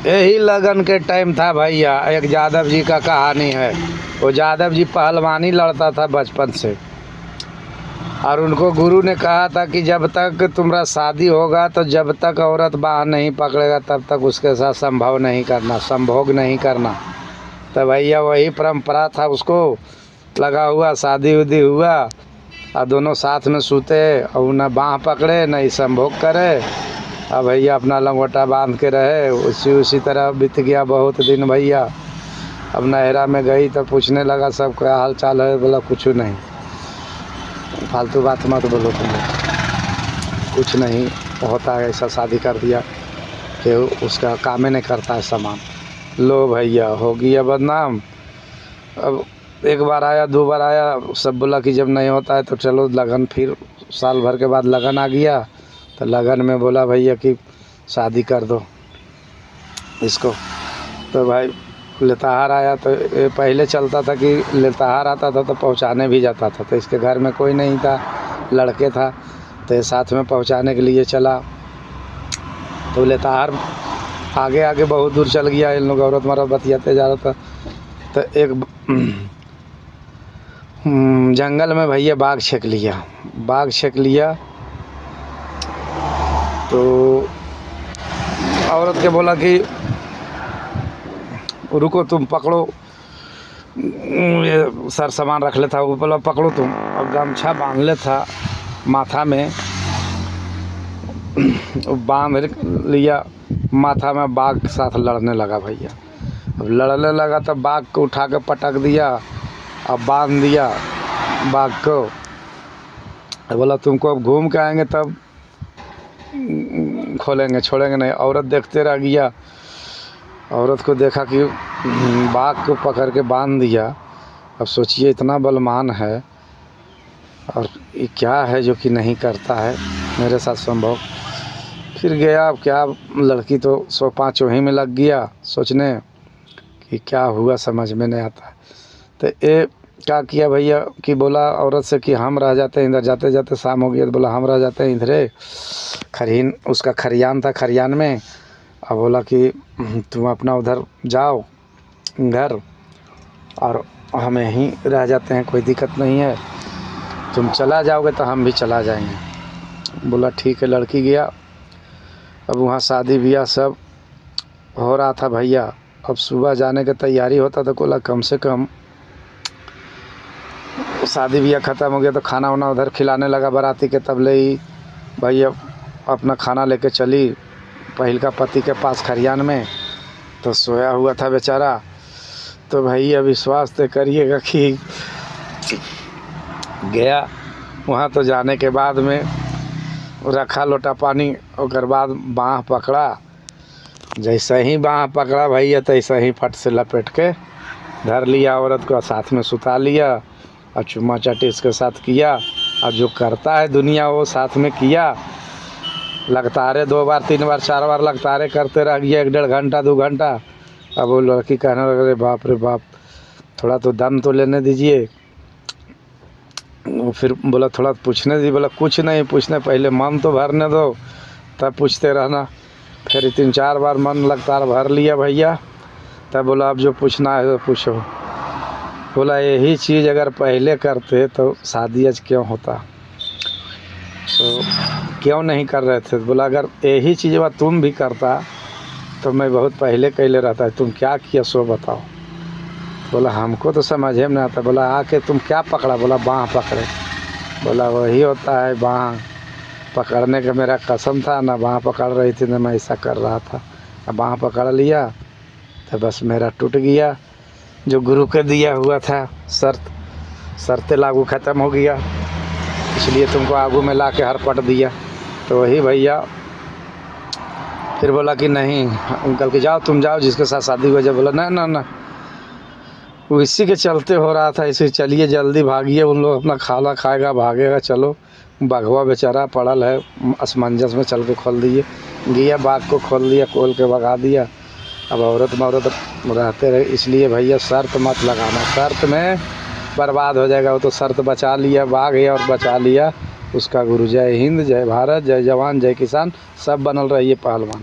यही लगन के टाइम था भैया। एक यादव जी का कहानी है। वो यादव जी पहलवानी लड़ता था बचपन से, और उनको गुरु ने कहा था कि जब तक तुम्हारा शादी होगा तो जब तक औरत बाह नहीं पकड़ेगा तब तक उसके साथ संभोग नहीं करना। तो भैया वही परंपरा था उसको लगा हुआ। शादी उदी हुआ और दोनों साथ में सूते और न बाह पकड़े न ही संभोग करे। अब भैया अपना लंगोटा बांध के रहे। उसी तरह बीत गया बहुत दिन भैया। अब नहरा में गई तो पूछने लगा सब क्या हाल चाल है। बोला कुछ नहीं, फालतू बात मत बोलो तुम लोग, कुछ नहीं होता है ऐसा। शादी कर दिया कि उसका काम ही नहीं करता है सामान। लो भैया हो गया बदनाम। अब एक बार आया, दो बार आया, सब बोला कि जब नहीं होता है तो चलो लगन। फिर साल भर के बाद लगन आ गया तो लगन में बोला भैया कि शादी कर दो इसको। तो भाई लेताहार आया। तो ये पहले चलता था कि लेताहार आता था तो पहुंचाने भी जाता था। तो इसके घर में कोई नहीं था, लड़के था, तो ये साथ में पहुंचाने के लिए चला। तो लेताहार आगे आगे बहुत दूर चल गया। इन लोग औरत मर्द बतियाते जा रहा था। तो एक जंगल में भैया बाघ छेक लिया। तो औरत के बोला कि रुको तुम पकड़ो, ये सर सामान रख लेता। वो बोला पकड़ो तुम। अब गमछा बांध ले था माथा में, बांध लिया माथा में। बाघ के साथ लड़ने लगा भैया। अब लड़ने लगा तो बाघ को उठा के पटक दिया और बांध दिया बाघ को। बोला तुमको अब घूम के आएंगे तब खोलेंगे, छोड़ेंगे नहीं। औरत देखते रह गया। औरत को देखा कि बाघ को पकड़ के बांध दिया। अब सोचिए इतना बलवान है और ये क्या है जो कि नहीं करता है मेरे साथ संभव। फिर गया। अब क्या, लड़की तो 105 वहीं में लग गया सोचने कि क्या हुआ समझ में नहीं आता। तो ये क्या किया भैया कि बोला औरत से कि हम रह जाते हैं इधर। जाते जाते शाम हो गया तो बोला हम रह जाते हैं इधरे। खरीन उसका खरियान था, खरियान में। अब बोला कि तुम अपना उधर जाओ घर और हम यहीं रह जाते हैं, कोई दिक्कत नहीं है। तुम चला जाओगे तो हम भी चला जाएंगे। बोला ठीक है। लड़की गया। अब वहाँ शादी ब्याह सब हो रहा था भैया। अब सुबह जाने की तैयारी होता तो बोला कम से कम शादी ब्याह ख़त्म हो गया तो खाना वाना उधर खिलाने लगा बाराती के। तब ले ही भैया अपना खाना लेके चली पहिल का पति के पास खरियान में। तो सोया हुआ था बेचारा। तो भैया विश्वास तो करिएगा कि गया वहाँ। तो जाने के बाद में रखा लोटा पानी, और बाद बाँह पकड़ा। जैसे ही बाँह पकड़ा भैया तैसे ही फट से लपेट के धर लिया औरत को, साथ में सुता लिया और चुम्मा चाटी इसके साथ किया। और जो करता है दुनिया वो साथ में किया। लगातार 2 बार 3 बार 4 बार लगातार करते रह गया, 1 डेढ़ घंटा 2 घंटा। अब वो लड़की कहने लगे अरे बाप रे बाप, थोड़ा तो दम तो लेने दीजिए। वो फिर बोला थोड़ा पूछने दीजिए। बोला कुछ नहीं पूछने, पहले मन तो भरने दो तब पूछते रहना। फिर 3-4 बार मन लगातार भर लिया भैया। तब बोला अब जो पूछना है तो पूछो। बोला यही चीज़ अगर पहले करते तो शादी आज क्यों होता, तो क्यों नहीं कर रहे थे। बोला अगर यही चीज़ बात तुम भी करता तो मैं बहुत पहले कैले रहता है। तुम क्या किया सो बताओ। बोला हमको तो समझ में नहीं आता। बोला आके तुम क्या पकड़ा। बोला बाँह पकड़े। बोला वही होता है, बाँह पकड़ने का मेरा कसम था ना। बाँह पकड़ रही थी ना मैं ऐसा कर रहा था। अब बाँह पकड़ लिया तो बस मेरा टूट गया जो गुरु के दिया हुआ था शर्त लागू ख़त्म हो गया। इसलिए तुमको आगू में ला के हरपट दिया। तो वही भैया फिर बोला कि नहीं अंकल के जाओ, तुम जाओ जिसके साथ शादी हुआ। जब बोला ना ना वो इसी के चलते हो रहा था। इसे चलिए जल्दी भागिए, उन लोग अपना खाना खाएगा भागेगा। चलो बाघवा बेचारा पड़ल है असमंजस में, चल के खोल दिए। गया बाघ को खोल दिया, खोल के भगा दिया। अब औरत मौरत रहते रहे। इसलिए भैया शर्त मत लगाना, शर्त में बर्बाद हो जाएगा। वो तो शर्त बचा लिया बाघ है और बचा लिया उसका गुरु। जय हिंद, जय भारत, जय जवान, जय किसान, सब बनल रहिए पहलवान।